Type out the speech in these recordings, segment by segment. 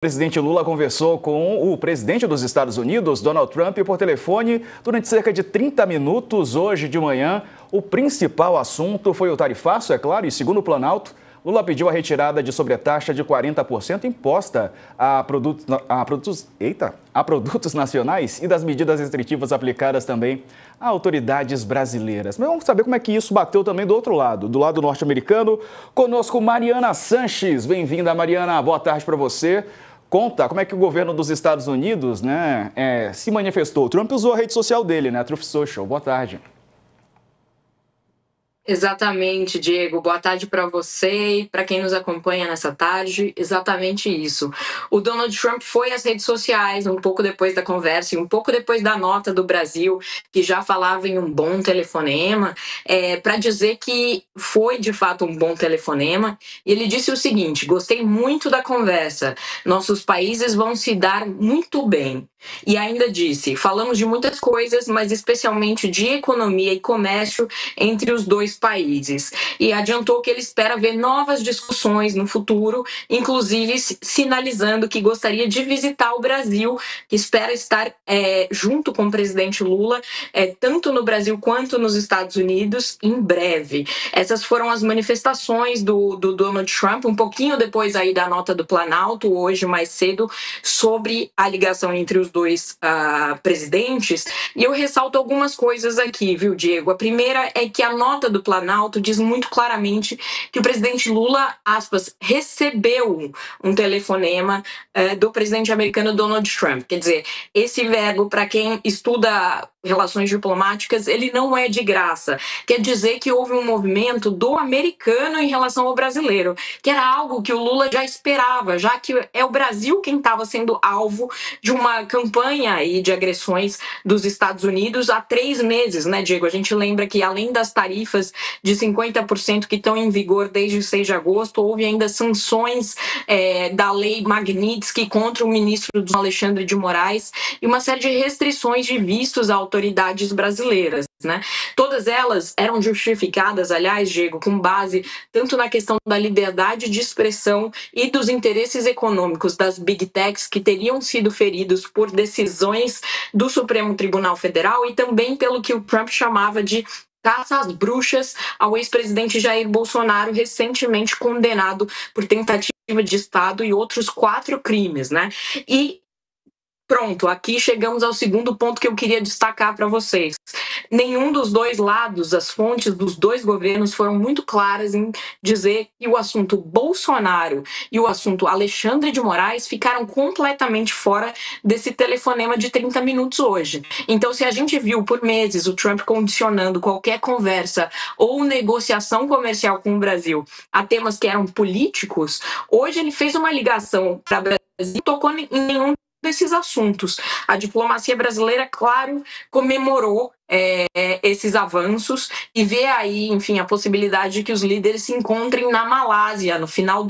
O presidente Lula conversou com o presidente dos Estados Unidos, Donald Trump, por telefone durante cerca de 30 minutos hoje de manhã. O principal assunto foi o tarifaço, é claro, e segundo o Planalto, Lula pediu a retirada de sobretaxa de 40% imposta a produtos nacionais e das medidas restritivas aplicadas também a autoridades brasileiras. Mas vamos saber como é que isso bateu também do outro lado, do lado norte-americano. Conosco, Mariana Sanches. Bem-vinda, Mariana. Boa tarde para você. Conta como é que o governo dos Estados Unidos, se manifestou. O Trump usou a rede social dele, a Truth Social. Boa tarde. Exatamente, Diego. Boa tarde para você e para quem nos acompanha nessa tarde. Exatamente isso. O Donald Trump foi às redes sociais um pouco depois da conversa e um pouco depois da nota do Brasil, que já falava em um bom telefonema, para dizer que foi de fato um bom telefonema. E ele disse o seguinte: gostei muito da conversa, nossos países vão se dar muito bem. E ainda disse: falamos de muitas coisas, mas especialmente de economia e comércio entre os dois países. E adiantou que ele espera ver novas discussões no futuro, inclusive sinalizando que gostaria de visitar o Brasil, que espera estar junto com o presidente Lula, tanto no Brasil quanto nos Estados Unidos, em breve. Essas foram as manifestações do Donald Trump, um pouquinho depois aí da nota do Planalto, hoje mais cedo, sobre a ligação entre os dois presidentes. E eu ressalto algumas coisas aqui, viu, Diego? A primeira é que a nota do Planalto diz muito claramente que o presidente Lula, aspas, recebeu um telefonema do presidente americano Donald Trump. Quer dizer, esse verbo, para quem estuda relações diplomáticas, ele não é de graça. Quer dizer que houve um movimento do americano em relação ao brasileiro, que era algo que o Lula já esperava, já que é o Brasil quem estava sendo alvo de uma campanha aí de agressões dos Estados Unidos há 3 meses, né, Diego? A gente lembra que, além das tarifas de 50% que estão em vigor desde 6 de agosto, houve ainda sanções da lei Magnitsky contra o ministro Alexandre de Moraes e uma série de restrições de vistos a autoridades brasileiras, né? Todas elas eram justificadas, aliás, Diego, com base tanto na questão da liberdade de expressão e dos interesses econômicos das Big Techs que teriam sido feridos por decisões do Supremo Tribunal Federal e também pelo que o Trump chamava de caça às bruxas ao ex-presidente Jair Bolsonaro, recentemente condenado por tentativa de Estado e outros 4 crimes, né? E pronto, aqui chegamos ao segundo ponto que eu queria destacar para vocês. Nenhum dos dois lados, as fontes dos dois governos foram muito claras em dizer que o assunto Bolsonaro e o assunto Alexandre de Moraes ficaram completamente fora desse telefonema de 30 minutos hoje. Então, se a gente viu por meses o Trump condicionando qualquer conversa ou negociação comercial com o Brasil a temas que eram políticos, hoje ele fez uma ligação para o Brasil e tocou em nenhum desses assuntos. A diplomacia brasileira, claro, comemorou esses avanços e vê aí, enfim, a possibilidade de que os líderes se encontrem na Malásia. No final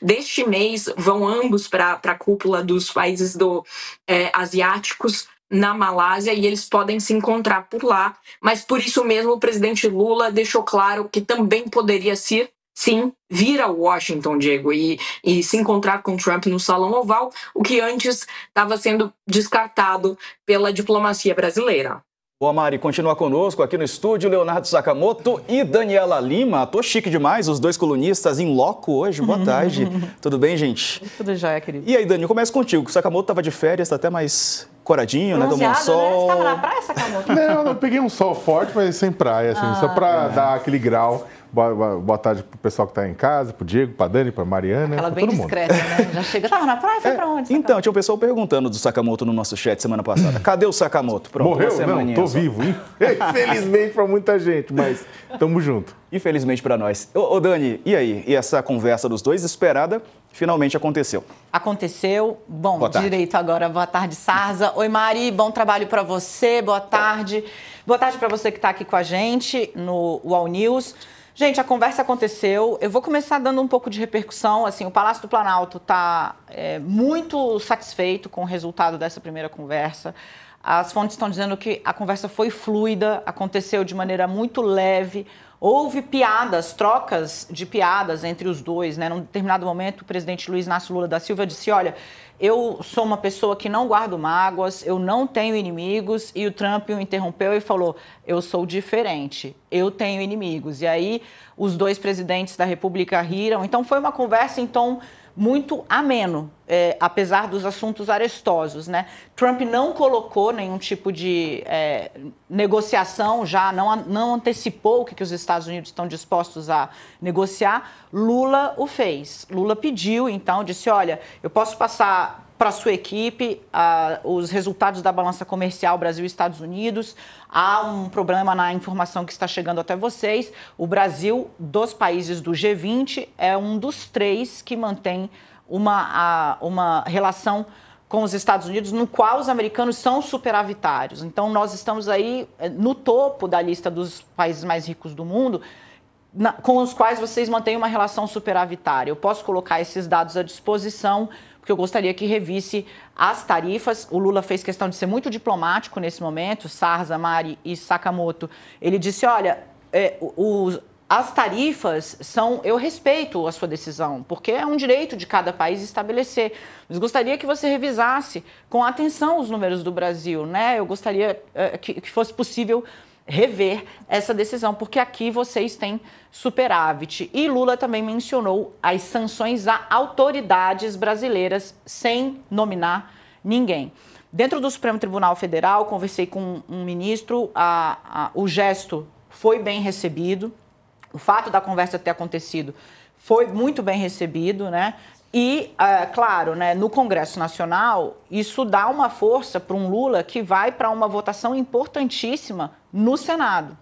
deste mês, vão ambos para a cúpula dos países asiáticos na Malásia e eles podem se encontrar por lá. Mas por isso mesmo o presidente Lula deixou claro que também poderia ser, sim, vir a Washington, Diego, e se encontrar com Trump no Salão Oval, o que antes estava sendo descartado pela diplomacia brasileira. Boa, Mari, continua conosco aqui no estúdio, Leonardo Sakamoto e Daniela Lima. Tô chique demais, os dois colunistas em loco hoje. Boa tarde. Tudo bem, gente? Tudo jóia, querido. E aí, Dani, eu começo contigo. O Sakamoto estava de férias, tá até mais coradinho, né? Tomou um sol. Né? Você estava na praia, Sakamoto? Não, eu peguei um sol forte, mas sem praia, assim, só para dar aquele grau. Boa tarde pro pessoal que tá em casa, pro Diego, pra Dani, pra Mariana. Ela bem discreta, né? Já chega, tava na praia, foi pra onde? Sakamoto? Então, tinha um pessoal perguntando do Sakamoto no nosso chat semana passada. Cadê o Sakamoto? Pronto, morreu? Não, tô vivo. Infelizmente pra muita gente, mas tamo junto. Infelizmente pra nós. Ô Dani, e aí? E essa conversa dos dois, esperada, finalmente aconteceu? Aconteceu. Bom, direito agora. Boa tarde, Sarza. Oi, Mari, bom trabalho pra você. Boa tarde. Boa tarde pra você que tá aqui com a gente no UOL News. Gente, a conversa aconteceu. Eu vou começar dando um pouco de repercussão. Assim, o Palácio do Planalto está muito satisfeito com o resultado dessa primeira conversa. As fontes estão dizendo que a conversa foi fluida, aconteceu de maneira muito leve. houve piadas, trocas de piadas entre os dois, né? Num determinado momento, o presidente Luiz Inácio Lula da Silva disse, olha, eu sou uma pessoa que não guardo mágoas, eu não tenho inimigos, e o Trump o interrompeu e falou, eu sou diferente, eu tenho inimigos. E aí os dois presidentes da República riram, então foi uma conversa em tom muito ameno, apesar dos assuntos arestosos, né? Trump não colocou nenhum tipo de negociação, já não antecipou o que os Estados Unidos estão dispostos a negociar. Lula o fez. Lula pediu, então, disse, olha, eu posso passar para a sua equipe os resultados da balança comercial Brasil e Estados Unidos. Há um problema na informação que está chegando até vocês. O Brasil, dos países do G20, é um dos 3 que mantém uma relação com os Estados Unidos, no qual os americanos são superavitários. Então, nós estamos aí no topo da lista dos países mais ricos do mundo, com os quais vocês mantêm uma relação superavitária. Eu posso colocar esses dados à disposição, porque eu gostaria que revisse as tarifas. O Lula fez questão de ser muito diplomático nesse momento, Sarza, Mari e Sakamoto. Ele disse, olha, as tarifas são... Eu respeito a sua decisão, porque é um direito de cada país estabelecer. Mas gostaria que você revisasse com atenção os números do Brasil, né? Eu gostaria que fosse possível rever essa decisão, porque aqui vocês têm superávit. E Lula também mencionou as sanções a autoridades brasileiras sem nominar ninguém. Dentro do Supremo Tribunal Federal, conversei com um ministro, o gesto foi bem recebido, o fato da conversa ter acontecido foi muito bem recebido, né? E, claro, né, no Congresso Nacional, isso dá uma força para um Lula que vai para uma votação importantíssima no Senado.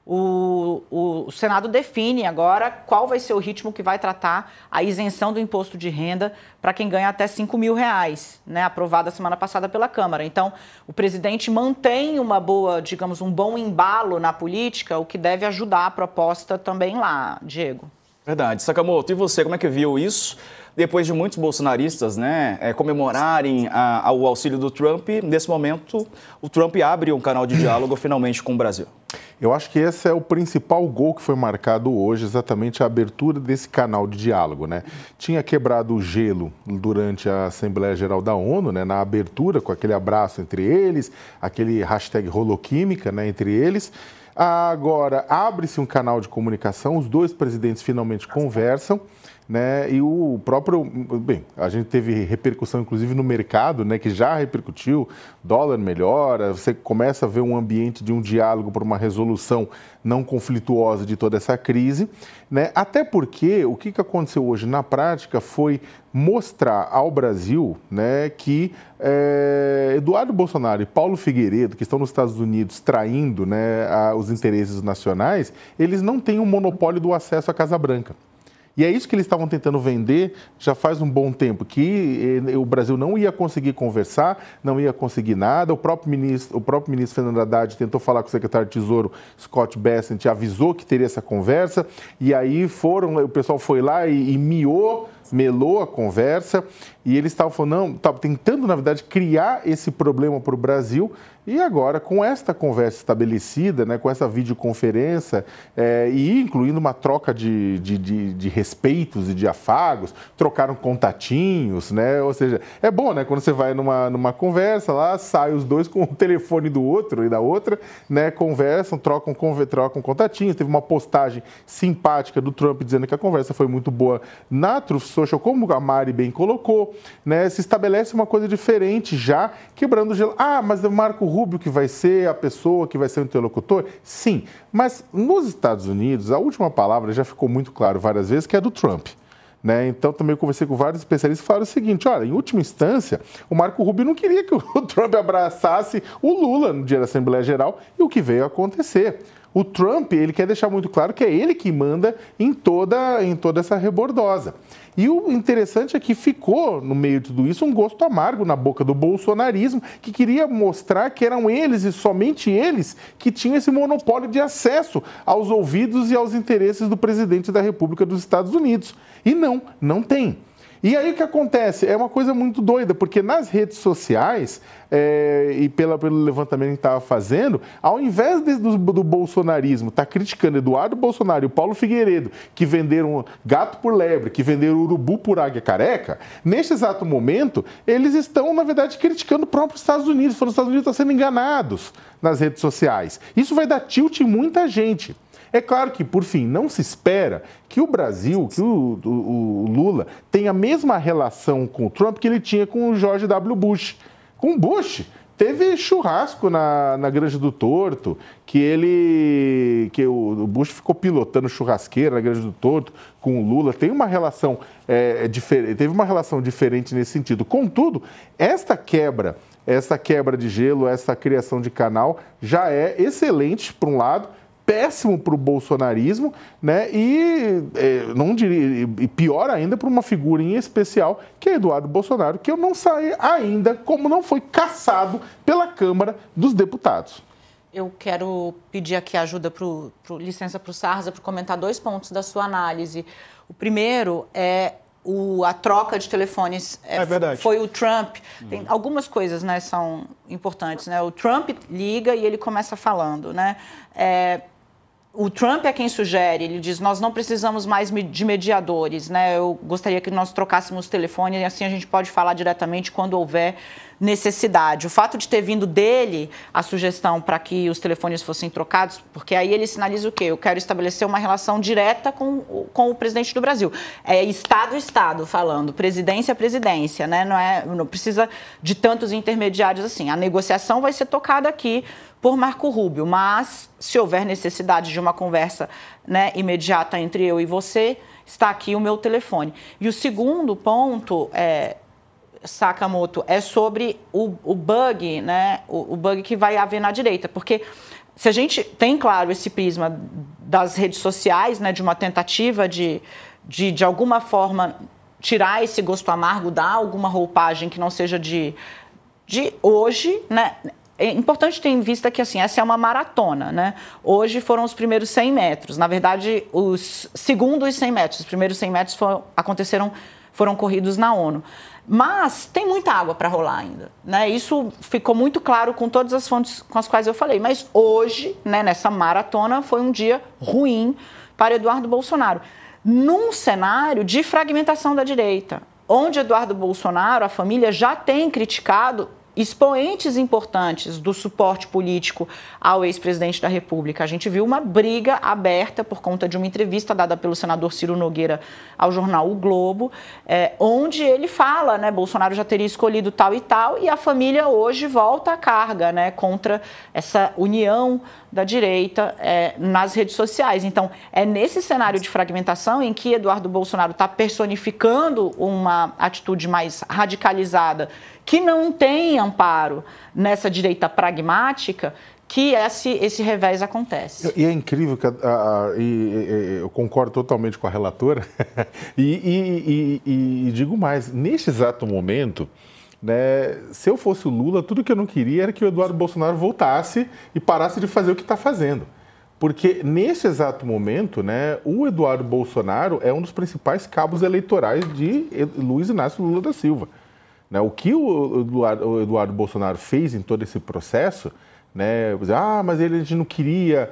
O Senado define agora qual vai ser o ritmo que vai tratar a isenção do imposto de renda para quem ganha até R$5.000, né, aprovada semana passada pela Câmara. Então, o presidente mantém uma boa, digamos, um bom embalo na política, o que deve ajudar a proposta também lá, Diego. Verdade. Sakamoto, e você, como é que viu isso? Depois de muitos bolsonaristas, né, comemorarem o auxílio do Trump, nesse momento o Trump abre um canal de diálogo finalmente com o Brasil. Eu acho que esse é o principal gol que foi marcado hoje, exatamente a abertura desse canal de diálogo, né? Tinha quebrado o gelo durante a Assembleia Geral da ONU, né, na abertura, com aquele abraço entre eles, aquele hashtag Holoquímica, né, entre eles. Agora, abre-se um canal de comunicação, os dois presidentes finalmente conversam, né? E o próprio... Bem, a gente teve repercussão, inclusive, no mercado, né? Que já repercutiu, dólar melhora, você começa a ver um ambiente de um diálogo para uma resolução não conflituosa de toda essa crise, né? Até porque o que aconteceu hoje na prática foi mostrar ao Brasil, né, que Eduardo Bolsonaro e Paulo Figueiredo, que estão nos Estados Unidos traindo, né, os interesses nacionais, eles não têm um monopólio do acesso à Casa Branca. E é isso que eles estavam tentando vender já faz um bom tempo, que o Brasil não ia conseguir conversar, não ia conseguir nada. O próprio ministro Fernando Haddad tentou falar com o secretário de Tesouro, Scott Bessent, avisou que teria essa conversa, e aí o pessoal foi lá e melou a conversa, e eles estavam falando, não, estavam tentando, na verdade, criar esse problema para o Brasil. E agora, com esta conversa estabelecida, né, com essa videoconferência, e incluindo uma troca de respeitos e de afagos, trocaram contatinhos, né? Ou seja, é bom, né? Quando você vai numa conversa lá, sai os dois com o telefone do outro e da outra, né? Conversam, trocam contatinhos. Teve uma postagem simpática do Trump dizendo que a conversa foi muito boa na Truth Social, como a Mari bem colocou, né? Se estabelece uma coisa diferente já, quebrando o gelo. Ah, mas o Marco Rubio que vai ser a pessoa que vai ser o interlocutor? Sim, mas nos Estados Unidos, a última palavra já ficou muito claro várias vezes, que é do Trump. Né? Então, também conversei com vários especialistas que falaram o seguinte, olha, em última instância, o Marco Rubio não queria que o Trump abraçasse o Lula no dia da Assembleia Geral, e o que veio a acontecer. O Trump, ele quer deixar muito claro que é ele que manda em toda essa rebordosa. E o interessante é que ficou, no meio de tudo isso, um gosto amargo na boca do bolsonarismo, que queria mostrar que eram eles e somente eles que tinham esse monopólio de acesso aos ouvidos e aos interesses do presidente da República dos Estados Unidos. E não tem. E aí o que acontece? É uma coisa muito doida, porque nas redes sociais, e pelo levantamento que estava fazendo, ao invés do bolsonarismo estar criticando Eduardo Bolsonaro e o Paulo Figueiredo, que venderam gato por lebre, que venderam urubu por águia careca, neste exato momento, eles estão, na verdade, criticando o próprio Estados Unidos, falando que os Estados Unidos estão sendo enganados nas redes sociais. Isso vai dar tilt em muita gente. É claro que, por fim, não se espera que o Brasil, que o Lula, tenha a mesma relação com o Trump que ele tinha com o George W. Bush. Com o Bush, teve churrasco na Granja do Torto, que o Bush ficou pilotando churrasqueira na Granja do Torto com o Lula. Tem uma relação teve uma relação diferente nesse sentido. Contudo, essa quebra de gelo, essa criação de canal já é excelente, por um lado, péssimo para o bolsonarismo, né? Não diria, e pior ainda para uma figura em especial, que é Eduardo Bolsonaro, que eu não sei ainda como não foi cassado pela Câmara dos Deputados. Eu quero pedir aqui ajuda, licença para o Sarza, para comentar 2 pontos da sua análise. O primeiro é a troca de telefones. É verdade. Foi o Trump. Tem algumas coisas, né, são importantes, né? O Trump liga e ele começa falando, né? O Trump é quem sugere, ele diz, nós não precisamos mais de mediadores, né? Eu gostaria que nós trocássemos telefone e assim a gente pode falar diretamente quando houver necessidade. O fato de ter vindo dele a sugestão para que os telefones fossem trocados, porque aí ele sinaliza o quê? Eu quero estabelecer uma relação direta com o presidente do Brasil. É Estado a Estado falando, presidência a presidência, né? Não precisa de tantos intermediários assim. A negociação vai ser tocada aqui por Marco Rubio, mas se houver necessidade de uma conversa, né, imediata entre eu e você, está aqui o meu telefone. E o segundo ponto, Sakamoto, é sobre o bug, né, o bug que vai haver na direita, porque se a gente tem, claro, esse prisma das redes sociais, né, de uma tentativa de alguma forma tirar esse gosto amargo, dar alguma roupagem que não seja de hoje, né? É importante ter em vista que, assim, essa é uma maratona, né? Hoje foram os primeiros 100 metros. Na verdade, os segundos 100 metros. Os primeiros 100 metros foram corridos na ONU. Mas tem muita água para rolar ainda, né? Isso ficou muito claro com todas as fontes com as quais eu falei. Mas hoje, né, nessa maratona, foi um dia ruim para Eduardo Bolsonaro. Num cenário de fragmentação da direita, onde Eduardo Bolsonaro, a família, já tem criticado expoentes importantes do suporte político ao ex-presidente da República. A gente viu uma briga aberta por conta de uma entrevista dada pelo senador Ciro Nogueira ao jornal O Globo, onde ele fala, né, Bolsonaro já teria escolhido tal e tal, e a família hoje volta à carga, né, contra essa união da direita nas redes sociais. Então, é nesse cenário de fragmentação em que Eduardo Bolsonaro está personificando uma atitude mais radicalizada, que não tem amparo nessa direita pragmática, que esse revés acontece. E é incrível que eu concordo totalmente com a relatora e digo mais, neste exato momento, né, se eu fosse o Lula, tudo que eu não queria era que o Eduardo Bolsonaro voltasse e parasse de fazer o que está fazendo. Porque nesse exato momento, né, o Eduardo Bolsonaro é um dos principais cabos eleitorais de Luiz Inácio Lula da Silva. O que o Eduardo Bolsonaro fez em todo esse processo, né? Mas a gente não queria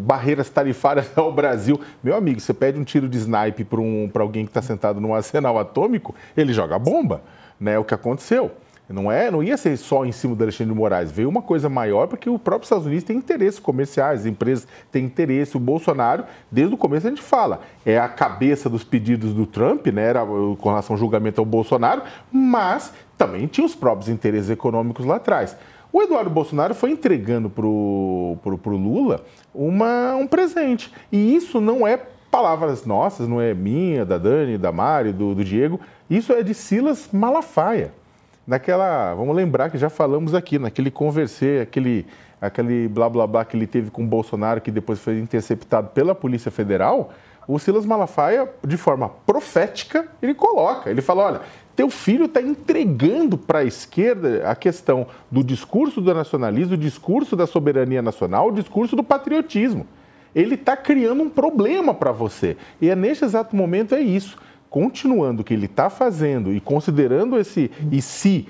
barreiras tarifárias ao Brasil. Meu amigo, você pede um tiro de snipe para alguém que está sentado num arsenal atômico, ele joga bomba, né? O que aconteceu. Não ia ser só em cima do Alexandre de Moraes, veio uma coisa maior porque o próprio Estados Unidos tem interesses comerciais, as empresas têm interesse. O Bolsonaro, desde o começo a gente fala, é a cabeça dos pedidos do Trump, né, era com relação ao julgamento ao Bolsonaro, mas também tinha os próprios interesses econômicos lá atrás. O Eduardo Bolsonaro foi entregando pro Lula um presente, e isso não é palavras nossas, não é minha, da Dani, da Mari, do Diego, isso é de Silas Malafaia. Vamos lembrar que já falamos aqui, naquele conversê, aquele blá blá blá que ele teve com o Bolsonaro, que depois foi interceptado pela Polícia Federal, o Silas Malafaia, de forma profética, ele fala, olha, teu filho está entregando para a esquerda a questão do discurso do nacionalismo, do discurso da soberania nacional, o discurso do patriotismo. Ele está criando um problema para você. E neste exato momento é isso. continuando o que ele está fazendo e considerando esse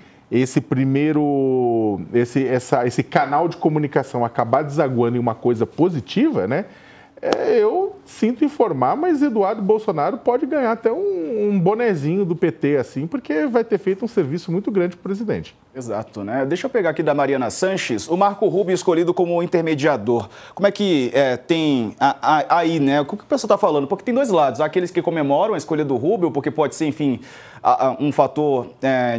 canal de comunicação acabar desaguando em uma coisa positiva, né? Eu sinto informar, mas Eduardo Bolsonaro pode ganhar até um bonezinho do PT, assim, porque vai ter feito um serviço muito grande para o presidente. Exato, né? Deixa eu pegar aqui da Mariana Sanches, o Marco Rubio escolhido como intermediador. Como é que tem aí, né? O que o pessoal está falando? Porque tem dois lados. Há aqueles que comemoram a escolha do Rubio, porque pode ser, enfim, um fator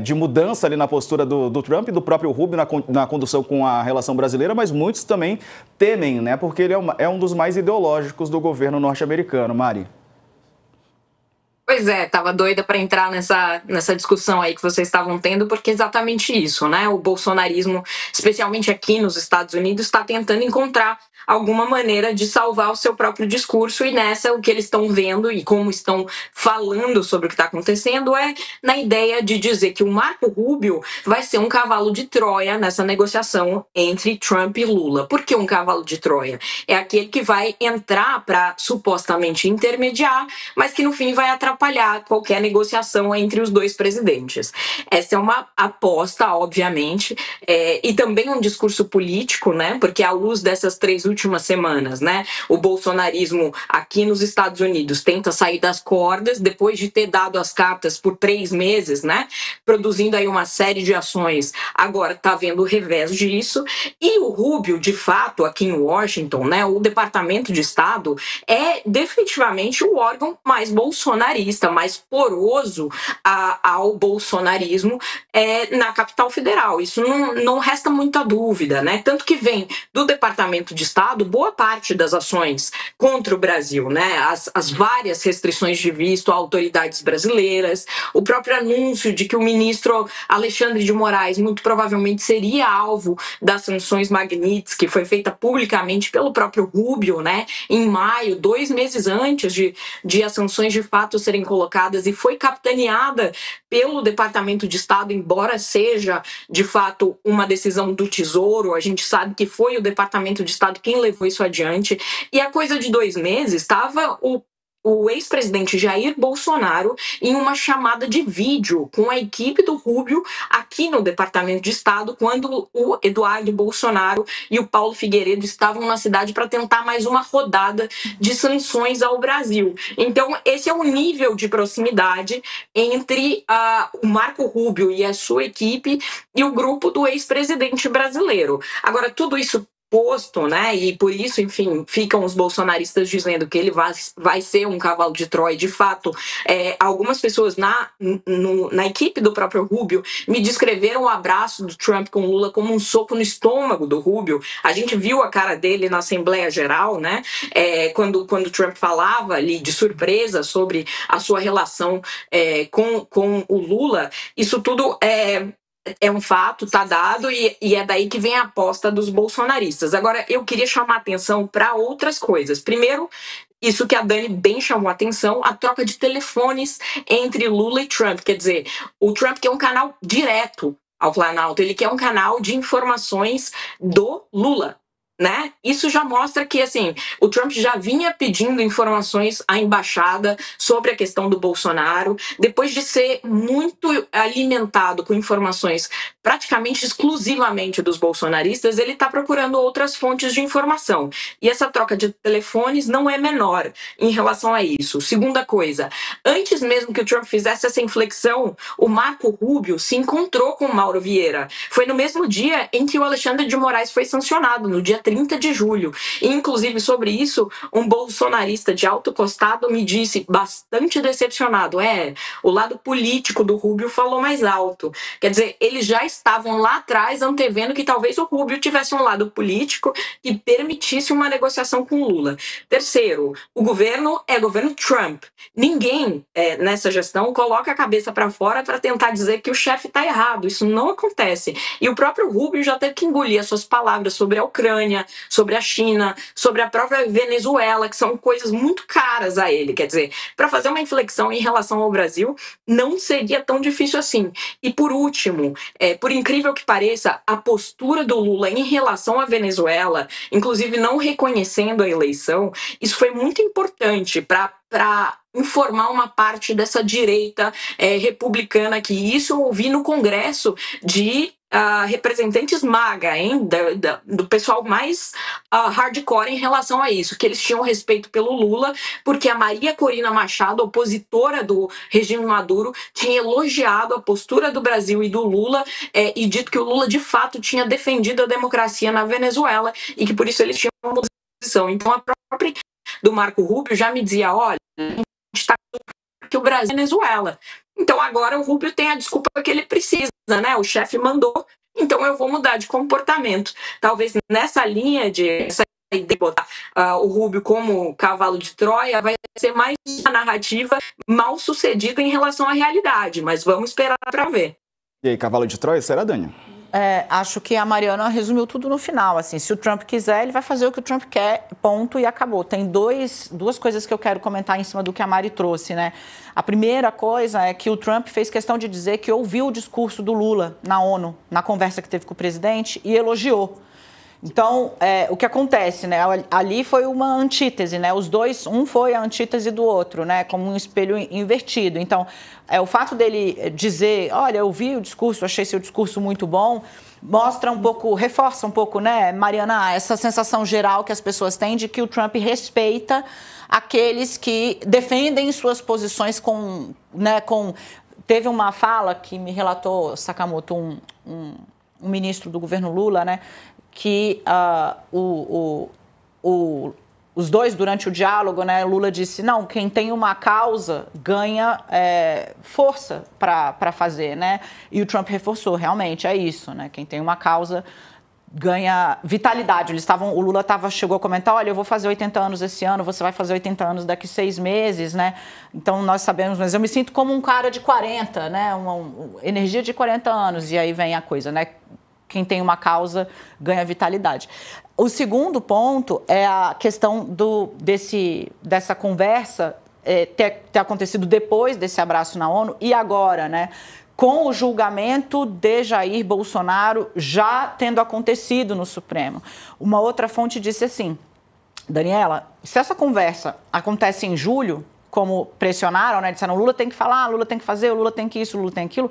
de mudança ali na postura do Trump e do próprio Rubio na condução com a relação brasileira, mas muitos também temem, né? Porque ele é um dos mais ideológicos do governo norte-americano. Mari. Pois é, tava doida para entrar nessa discussão aí que vocês estavam tendo, porque é exatamente isso, né? O bolsonarismo, especialmente aqui nos Estados Unidos, está tentando encontrar alguma maneira de salvar o seu próprio discurso, e nessa o que eles estão vendo e como estão falando sobre o que está acontecendo é na ideia de dizer que o Marco Rubio vai ser um cavalo de Troia nessa negociação entre Trump e Lula. Por que um cavalo de Troia? É aquele que vai entrar para supostamente intermediar, mas que no fim vai atrapalhar qualquer negociação entre os dois presidentes. Essa é uma aposta, obviamente, e também um discurso político, né? Porque à luz dessas 3 últimas semanas, né, o bolsonarismo aqui nos Estados Unidos tenta sair das cordas depois de ter dado as cartas por 3 meses, né, produzindo aí uma série de ações. Agora está vendo o revés disso, e o Rubio, de fato, aqui em Washington, né, o Departamento de Estado é definitivamente o órgão mais bolsonarista, mais poroso ao bolsonarismo na capital federal. Isso não resta muita dúvida, né? Tanto que vem do Departamento de Estado boa parte das ações contra o Brasil, né? As várias restrições de visto a autoridades brasileiras, o próprio anúncio de que o ministro Alexandre de Moraes muito provavelmente seria alvo das sanções Magnitsky, que foi feita publicamente pelo próprio Rubio, né? Em maio, 2 meses antes de as sanções de fato serem colocadas, e foi capitaneada pelo Departamento de Estado, embora seja de fato uma decisão do Tesouro. A gente sabe que foi o Departamento de Estado quem levou isso adiante, e a coisa de 2 meses estava o ex-presidente Jair Bolsonaro em uma chamada de vídeo com a equipe do Rubio aqui no Departamento de Estado, quando o Eduardo Bolsonaro e o Paulo Figueiredo estavam na cidade para tentar mais uma rodada de sanções ao Brasil. Então, esse é o nível de proximidade entre o Marco Rubio e a sua equipe e o grupo do ex-presidente brasileiro. Agora, tudo isso posto, né? E por isso, enfim, ficam os bolsonaristas dizendo que ele vai ser um cavalo de Troia. De fato, algumas pessoas na equipe do próprio Rubio me descreveram o abraço do Trump com Lula como um soco no estômago do Rubio. A gente viu a cara dele na Assembleia Geral, né? Quando o Trump falava ali de surpresa sobre a sua relação com o Lula. Isso tudo é um fato, tá dado, e é daí que vem a aposta dos bolsonaristas. Agora, eu queria chamar a atenção para outras coisas. Primeiro, isso que a Dani bem chamou a atenção, a troca de telefones entre Lula e Trump. Quer dizer, o Trump quer um canal direto ao Planalto, ele quer um canal de informações do Lula, né? Isso já mostra que, assim, o Trump já vinha pedindo informações à embaixada sobre a questão do Bolsonaro, depois de ser muito alimentado com informações praticamente exclusivamente dos bolsonaristas. Ele está procurando outras fontes de informação. E essa troca de telefones não é menor em relação a isso. Segunda coisa, antes mesmo que o Trump fizesse essa inflexão, o Marco Rubio se encontrou com o Mauro Vieira. Foi no mesmo dia em que o Alexandre de Moraes foi sancionado, no dia 30 de julho. E, inclusive, sobre isso, um bolsonarista de alto costado me disse, bastante decepcionado, o lado político do Rubio falou mais alto. Quer dizer, eles já estavam lá atrás antevendo que talvez o Rubio tivesse um lado político que permitisse uma negociação com Lula. Terceiro, o governo é governo Trump. Ninguém nessa gestão coloca a cabeça para fora para tentar dizer que o chefe está errado. Isso não acontece. E o próprio Rubio já teve que engolir as suas palavras sobre a Ucrânia, Ucrânia, sobre a China, sobre a própria Venezuela, que são coisas muito caras a ele. Quer dizer, para fazer uma inflexão em relação ao Brasil, não seria tão difícil assim. E por último, por incrível que pareça, a postura do Lula em relação à Venezuela, inclusive não reconhecendo a eleição, isso foi muito importante para informar uma parte dessa direita republicana, que isso eu ouvi no Congresso de representantes MAGA, do pessoal mais hardcore em relação a isso, que eles tinham respeito pelo Lula, porque a Maria Corina Machado, opositora do regime Maduro, tinha elogiado a postura do Brasil e do Lula e dito que o Lula de fato tinha defendido a democracia na Venezuela e que por isso eles tinham uma posição. Então a própria do Marco Rubio já me dizia, olha, a gente está que o Brasil é Venezuela. Então agora o Rubio tem a desculpa que ele precisa, né? O chefe mandou, então eu vou mudar de comportamento. Talvez nessa linha de botar o Rubio como cavalo de Troia vai ser mais uma narrativa mal sucedida em relação à realidade, mas vamos esperar para ver. E aí, cavalo de Troia, será, Dani? Acho que a Mariana resumiu tudo no final. Assim, se o Trump quiser, ele vai fazer o que o Trump quer, ponto, e acabou. Tem duas coisas que eu quero comentar em cima do que a Mari trouxe, né? A primeira coisa é que o Trump fez questão de dizer que ouviu o discurso do Lula na ONU, na conversa que teve com o presidente, e elogiou. Então, o que acontece, né? Ali foi uma antítese, né? Os dois, um foi a antítese do outro, né? Como um espelho invertido. Então, o fato dele dizer, olha, eu vi o discurso, achei seu discurso muito bom, mostra um pouco, reforça um pouco, né, Mariana, essa sensação geral que as pessoas têm de que o Trump respeita aqueles que defendem suas posições Teve uma fala que me relatou, Sakamoto, um ministro do governo Lula, né? Que os dois, durante o diálogo, né, Lula disse, não, quem tem uma causa ganha força para fazer, né? E o Trump reforçou, realmente, é isso, né? Quem tem uma causa ganha vitalidade. O Lula chegou a comentar, olha, eu vou fazer 80 anos esse ano, você vai fazer 80 anos daqui 6 meses, né? Então, nós sabemos, mas eu me sinto como um cara de 40, né? Uma energia de 40 anos, e aí vem a coisa, né? Quem tem uma causa ganha vitalidade. O segundo ponto é a questão dessa conversa ter acontecido depois desse abraço na ONU e agora, né? Com o julgamento de Jair Bolsonaro já tendo acontecido no Supremo. Uma outra fonte disse assim, Daniela, se essa conversa acontece em julho, como pressionaram, né? Disseram, Lula tem que falar, Lula tem que fazer, Lula tem que isso, Lula tem aquilo,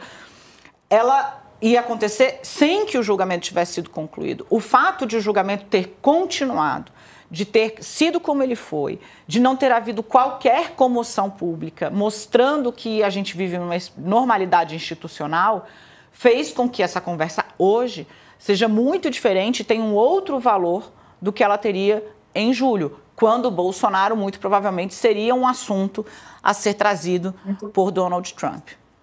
ela ia acontecer sem que o julgamento tivesse sido concluído. O fato de o julgamento ter continuado, de ter sido como ele foi, de não ter havido qualquer comoção pública, mostrando que a gente vive numa normalidade institucional, fez com que essa conversa hoje seja muito diferente e tenha um outro valor do que ela teria em julho, quando o Bolsonaro, muito provavelmente, seria um assunto a ser trazido por Donald Trump.